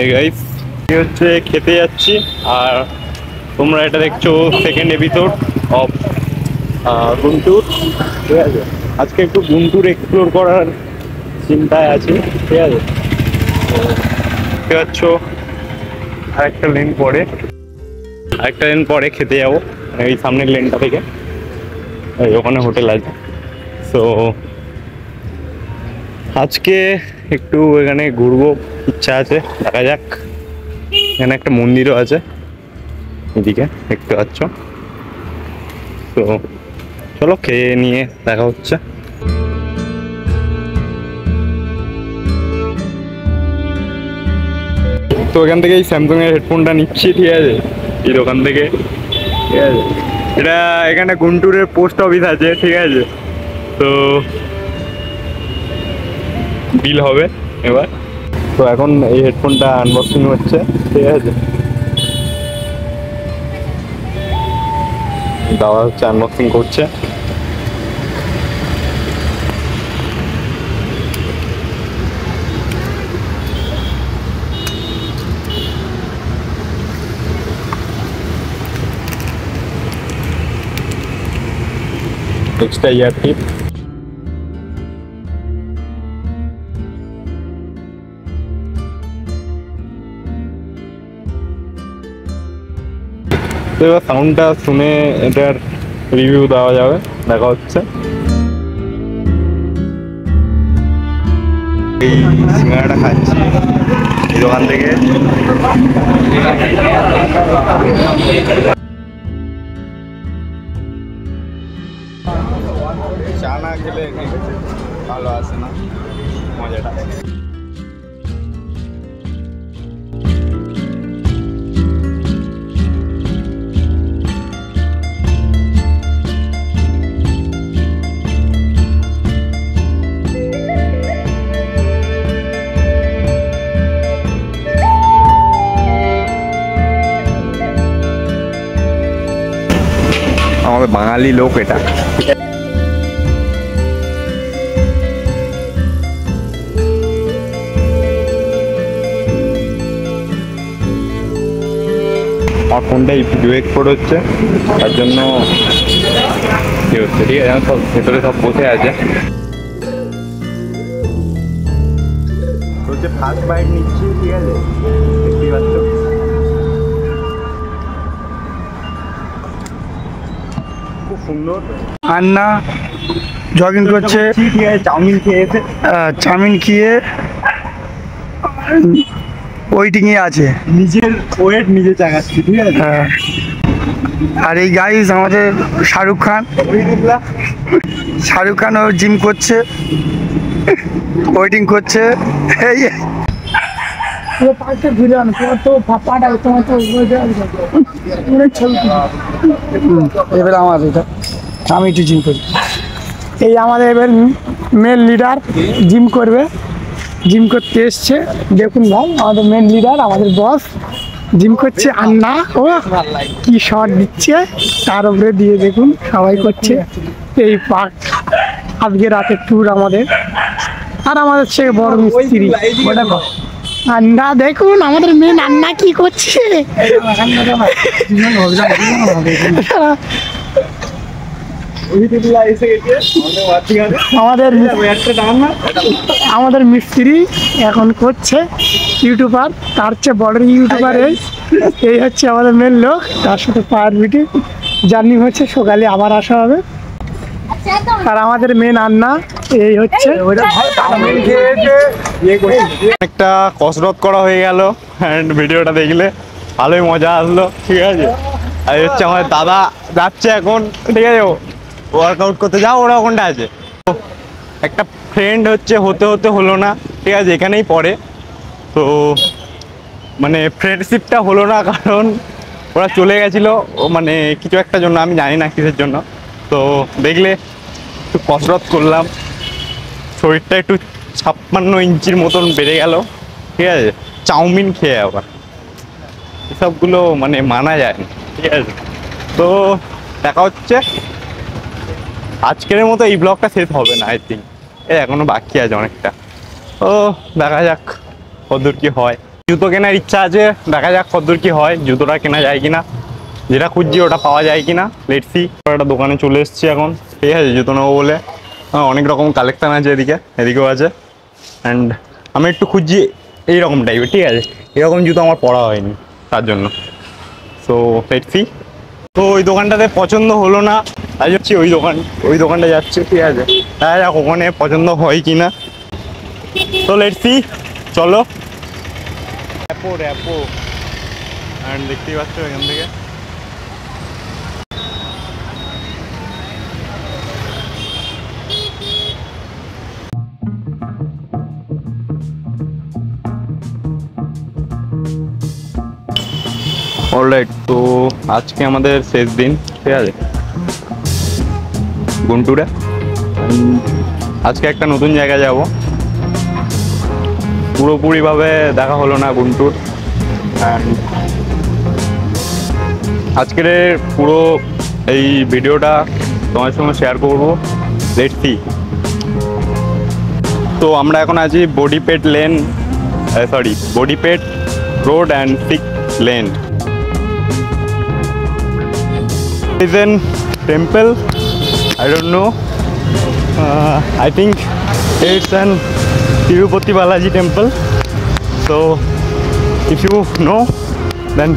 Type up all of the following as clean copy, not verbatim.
এই গাইস হচ্ছে খেতে যাচ্ছি, আর তোমরা এটা দেখছো সেকেন্ড এপিসোড অফ গুন্টুর। ঠিক আছে, আজকে একটু গুন্টুর এক্সপ্লোর করার চিন্তায় আছি। ঠিক আছে, দেখতে পাচ্ছ আরেকটা লেন পরে খেতে যাবো এই সামনের লেনটা থেকে। ওখানে হোটেল আছে, তো আজকে একটু এখানে ঘুরবো, ইচ্ছা আছে, দেখা যাক। এখানে একটা মন্দিরও আছে এদিকে দেখতে পাচ্ছ, তো চলো খেয়ে নিয়ে দেখা হচ্ছে। তো এখান থেকে এই স্যামসাং এর হেডফোনটা নিচ্ছি, ঠিক আছে, এই দোকান থেকে। ঠিক আছে, এটা এখানে গুন্টুরের পোস্ট অফিস আছে, ঠিক আছে, তো বিল হবে এবার। তো এখন এই হেডফোনটা আনবক্সিং হচ্ছে, ঠিক আছে, দাদা হচ্ছে আনবক্সিং করছে। এক্সট্রা ইয়ার টিপ, তো এবার সাউন্ডটা শুনে এটার রিভিউ দেওয়া যাবে, দেখা হচ্ছে। এই সিঙ্গাড়াটা খাচ্ছি এই দোকান থেকে। চা না খেলে ভালো আসে না মজাটা। আমাদের বাঙালি লোক এটা। আমার ফোনটা ভিডিও এক্সপোর্ট হচ্ছে, তার জন্য কি হচ্ছে, ঠিক আছে, সব ভেতরে সব বসে আছে। হচ্ছে ফার্স্ট বাইট নিচ্ছি, ঠিক আছে, দেখতেই পাচ্ছ। খুব সুন্দর। আন্না জগিং করছে, ঠিক আছে, চাউমিন খেয়ে ওয়েটিংয়ে আছে, নিজের ওয়েট নিজে চাগাচ্ছি, ঠিক আছে। হ্যাঁ। আর এই গাইস আমাদের শাহরুখ খান ও জিম করছে, ওয়েটিং করছে। এই এবার আমার এটা আমি একটু জিম করি। এই আমাদের এবার মেন লিডার জিম করবে, জিম করতে এসছে। দেখুন ভাই, আমাদের মেন লিডার, আমাদের বস জিম করছে। আর না, ও কি শট দিচ্ছে তার উপরে দিয়ে, দেখুন সবাই করছে এই পাক। আজকে রাতের ট্যুর আমাদের, আর আমাদের সে বড় মিস্ত্রি আন্না, দেখুন আমাদের মেন আন্না কি করছে। আমাদের মিস্ত্রি এখন করছে ইউটিউবার, তার চেয়ে বড় ইউটিউবার এই হচ্ছে আমাদের মেন লোক। তার সাথে পাওয়ার মিটিং জার্নি হচ্ছে, সকালে আবার আসা হবে। আর আমাদের মেন আন্না এই হচ্ছে। একটা কসরত করা হয়ে গেল, অ্যান্ড ভিডিওটা দেখলে ভালোই মজা আসলো, ঠিক আছে। আর হচ্ছে আমাদের দাদা যাচ্ছে এখন, ঠিক আছে, ওয়ার্কআউট করতে যাও, ওরা ওখানটা আছে। একটা ফ্রেন্ড হচ্ছে হতে হলো না, ঠিক আছে, এখানেই পড়ে। তো মানে ফ্রেন্ডশিপটা হলো না, কারণ ওরা চলে গেছিলো মানে কিছু একটা জন্য, আমি জানি না কিসের জন্য। তো দেখলে একটু কসরত করলাম, শরীরটা একটু 56 ইঞ্চির মতন বেড়ে গেল, ঠিক আছে। চাউমিন খেয়ে আবার এসবগুলো মানে মানা যায় না, ঠিক আছে। তো দেখা হচ্ছে, আজকের মতো এই ব্লগটা শেষ হবে না, আই থিঙ্ক এখনো বাকি আছে অনেকটা। তো দেখা যাক কতদূর কি হয়। জুতো কেনার ইচ্ছা আছে, দেখা যাক কতদূর কি হয়, জুতোটা কেনা যায় কিনা, যেটা খুঁজছি ওটা পাওয়া যায় কিনা, লেটস সি। একটা দোকানে চলে এসেছি এখন, ঠিক আছে, জুতো নেবো বলে। অনেক রকম কালেকশন আছে, এদিকেও আছে। অ্যান্ড আমি একটু খুঁজছি এইরকম টাইপের, ঠিক আছে, এরকম জুতো আমার পরা হয়নি তার জন্য। So let's see. তো ওই দোকানটাতে পছন্দ হলো না, তাই যাচ্ছি ওই দোকানটা যাচ্ছি, ঠিক আছে, দেখা যাক ওখানে পছন্দ হয় কি না। তো লেটস সি, চলো। র্যাপো অ্যান্ড দেখতেই পাচ্ছ এখান থেকে। অলরাইট, তো আজকে আমাদের শেষ দিন, ঠিক আছে, গুন্টুরে। আজকে একটা নতুন জায়গায় যাব, পুরোপুরিভাবে দেখা হলো না গুন্টুর। অ্যান্ড আজকের পুরো এই ভিডিওটা তোমার সঙ্গে শেয়ার করবো, লেটস সি। তো আমরা এখন আছি বডিপেট road and 6 lane. Is an temple, I don't know, I think it's an Tirupati Balaji temple. So if you know, then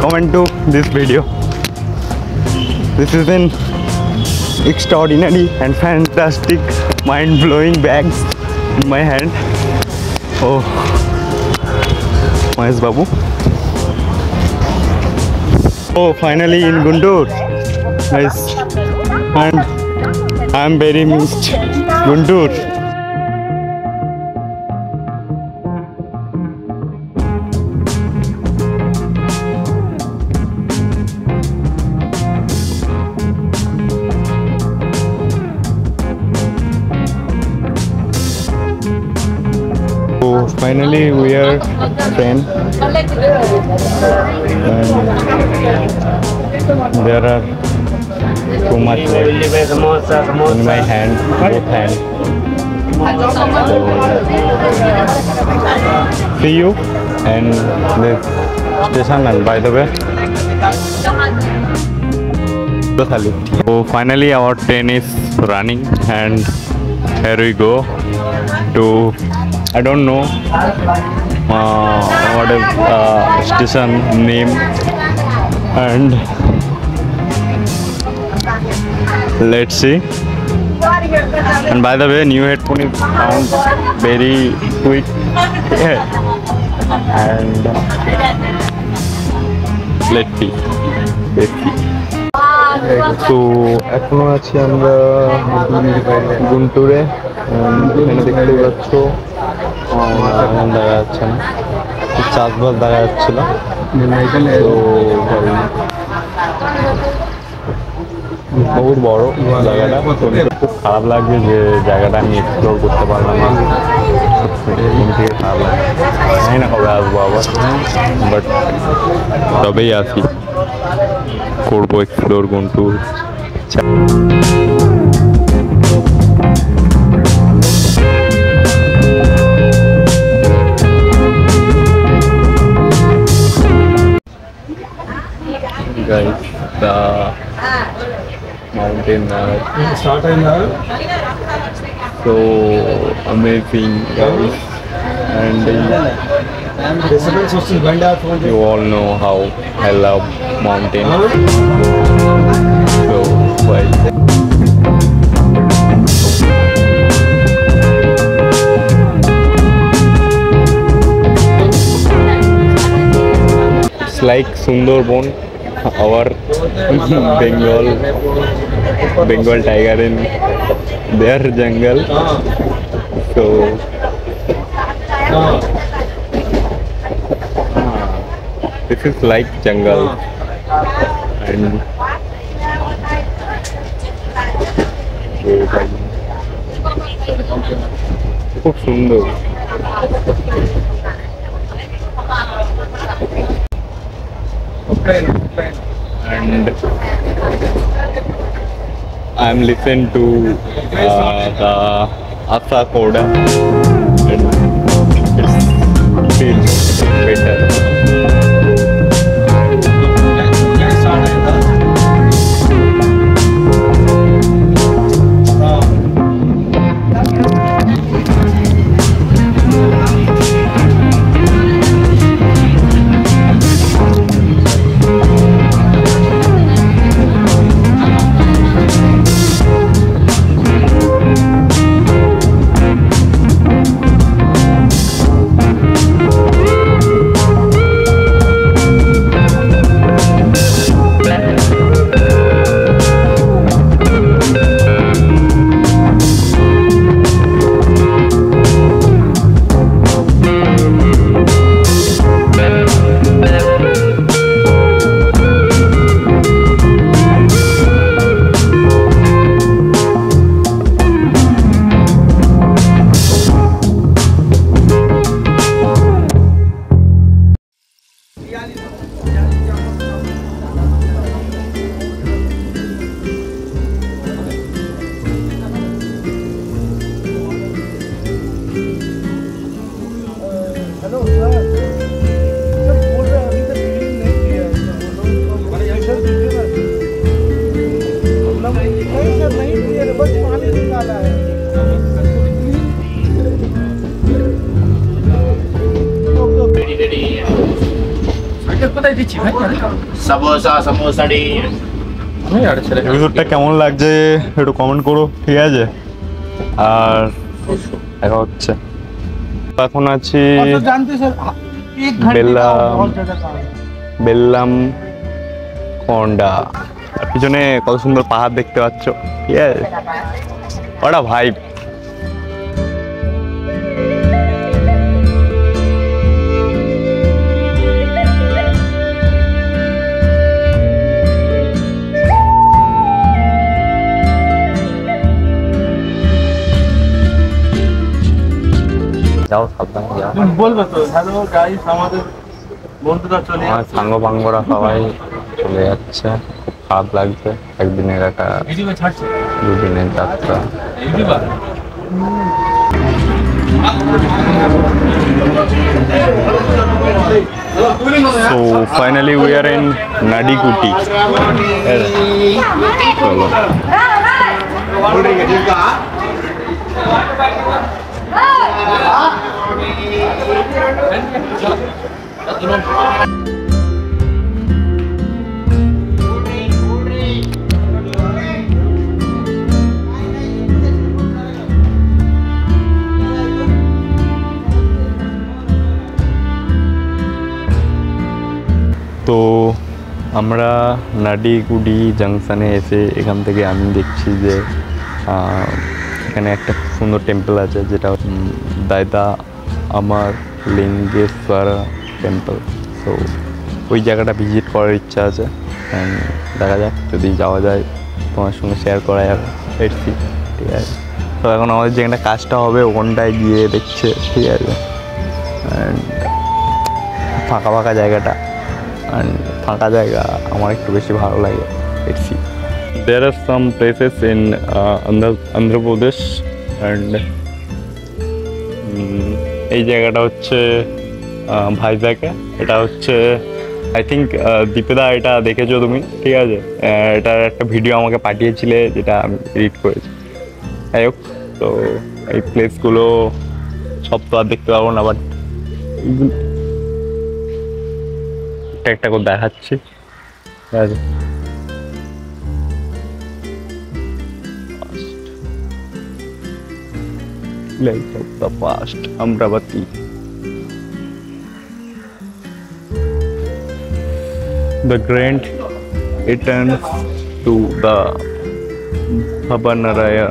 comment to this video. This is an extraordinary and fantastic mind-blowing bags in my hand. Oh, Mahesh Babu. Oh, finally in Guntur. Nice. And I am very missed Guntur. So finally we are train, and there are too much in my hand, both hands. So, see you and this station. And by the way, so finally our train is running, and here we go to, I don't know what is station name, and let's see. And by the way, new headphone is sound very quick. And let's see. তো এখনো আছি আমরা গুন্টুরে। এখানে দেখতে পাচ্ছ দেখা যাচ্ছে না, চাষবাস দেখা যাচ্ছিল। তো বহুত বড় জায়গাটা, খুব খারাপ লাগছে যে জায়গাটা আমি এক্সপ্লোর করতে পারলাম না, এখান থেকে খারাপ লাগে। জানি না কবে আসবো আবার, বাট তবেই আসি, করবো explore Guntur. Guys, the mountain so amazing, guys, and you all know how I love mountains. So guys, it's like Sundarban, our Bengal tiger in their jungle. So this is like jungle, and খুব সুন্দর। And I'm listening to the Asa Koda, and it feels better. Samosa samosa डी এপিসোডটা কেমন লাগছে একটু comment করো, ঠিক আছে? আর দেখা হচ্ছে। এখন আছি বেল্লাম কন্ডা, আর পিছনে কত সুন্দর পাহাড় দেখতে পাচ্ছ, ঠিক আছে? ওটা ভাইব। যাও সাবধানে যাও। বলবে তো হ্যালো গাইস, আমাদের বন্ধুরা চলে আমার সাঙ্গ পাঙ্গরা সবাই চলে যাচ্ছে, খুব খারাপ লাগছে। একদিনের একটা দুদিনের যাত্রা। So finally we are in Nadikuti. চলো। তো আমরা নাডিগুডি জাংশনে এসে এখান থেকে আমি দেখছি যে এখানে একটা খুব সুন্দর টেম্পল আছে, যেটা দায়দা আমার লিঙ্গেশ্বর টেম্পল। তো ওই জায়গাটা ভিজিট করার ইচ্ছা আছে, অ্যান্ড দেখা যাক যদি যাওয়া যায় তোমার সঙ্গে শেয়ার করা যাবে। এসছি, ঠিক আছে? তো এখন আমাদের যেখানে কাজটা হবে ওখানটায় গিয়ে দেখছে, ঠিক আছে? অ্যান্ড ফাঁকা ফাঁকা জায়গাটা, অ্যান্ড ফাঁকা জায়গা আমার একটু বেশি ভালো লাগে। এসছি। There are some places in Andhra Pradesh, and এই জায়গাটা হচ্ছে ভাইজ্যাকে। এটা হচ্ছে আই থিঙ্ক দীপেদা, এটা দেখেছো তুমি, ঠিক আছে? এটার একটা ভিডিও আমাকে পাঠিয়েছিলে, যেটা আমি এডিট করেছি। যাই হোক, তো এই প্লেসগুলো সব তো আর দেখতে পারবো না, বাট একটা একটা করে দেখাচ্ছি, ঠিক আছে? Light of the past, Amravati. The grand returns to the Bhabanaraya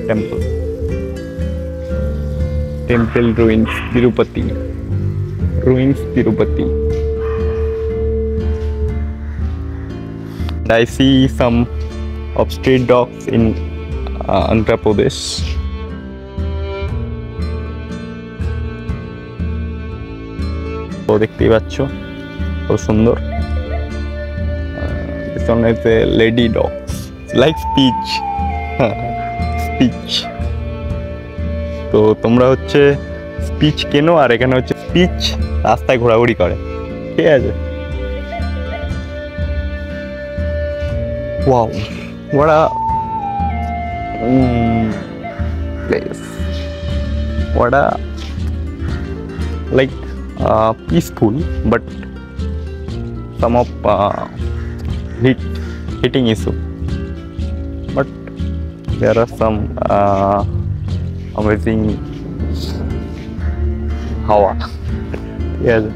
temple. Temple ruins Tirupati. And I see some of street dogs in Andhra Pradesh. তো দেখতেই পাচ্ছ খুব সুন্দর। Lady dogs like speech. তো তোমরা হচ্ছে স্পিচ কেনো, আর এখানে হচ্ছে পিচ রাস্তায় ঘোরাঘুরি করে, ঠিক আছে। Wow, what a place, what a like peaceful, but some of heating issue, but there are some amazing হাওয়া, ঠিক আছে।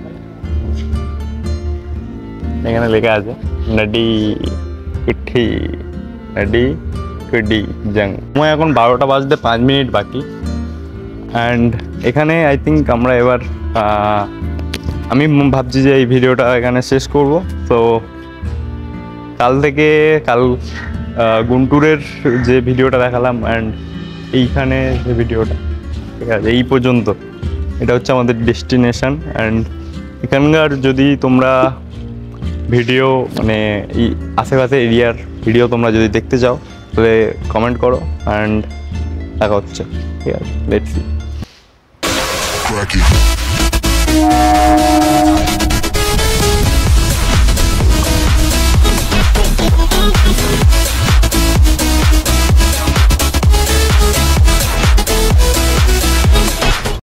এখানে লেখা আছে নদী কুঠি, নদী কুডি জং। সময় এখন 12টা বাজতে 5 মিনিট বাকি। অ্যান্ড এখানে আই থিঙ্ক আমরা এবার আমি ভাবছি যে এই ভিডিওটা এখানে শেষ করব। তো কাল গুন্টুরের যে ভিডিওটা দেখালাম অ্যান্ড এইখানে যে ভিডিওটা, ঠিক আছে, এই পর্যন্ত এটা হচ্ছে আমাদের ডেস্টিনেশন। অ্যান্ড এখানকার যদি তোমরা ভিডিও মানে এই আশেপাশে এরিয়ার ভিডিও তোমরা যদি দেখতে চাও তাহলে কমেন্ট করো অ্যান্ড দেখা হচ্ছে, ঠিক আছে, লেটস সি।